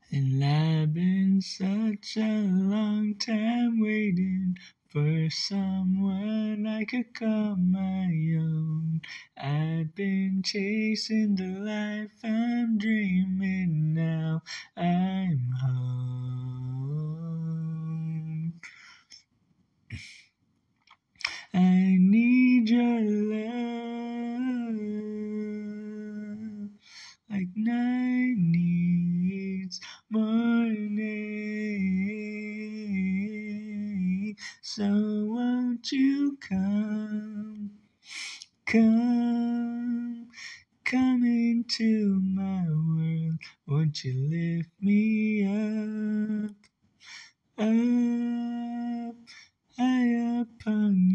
And I've been such a long time waiting for someone I could call my own. I've been chasing the life I'm dreaming, now I'm home. I need your love like night needs morning. So won't you come, come into my world? Won't you lift me up, up, high upon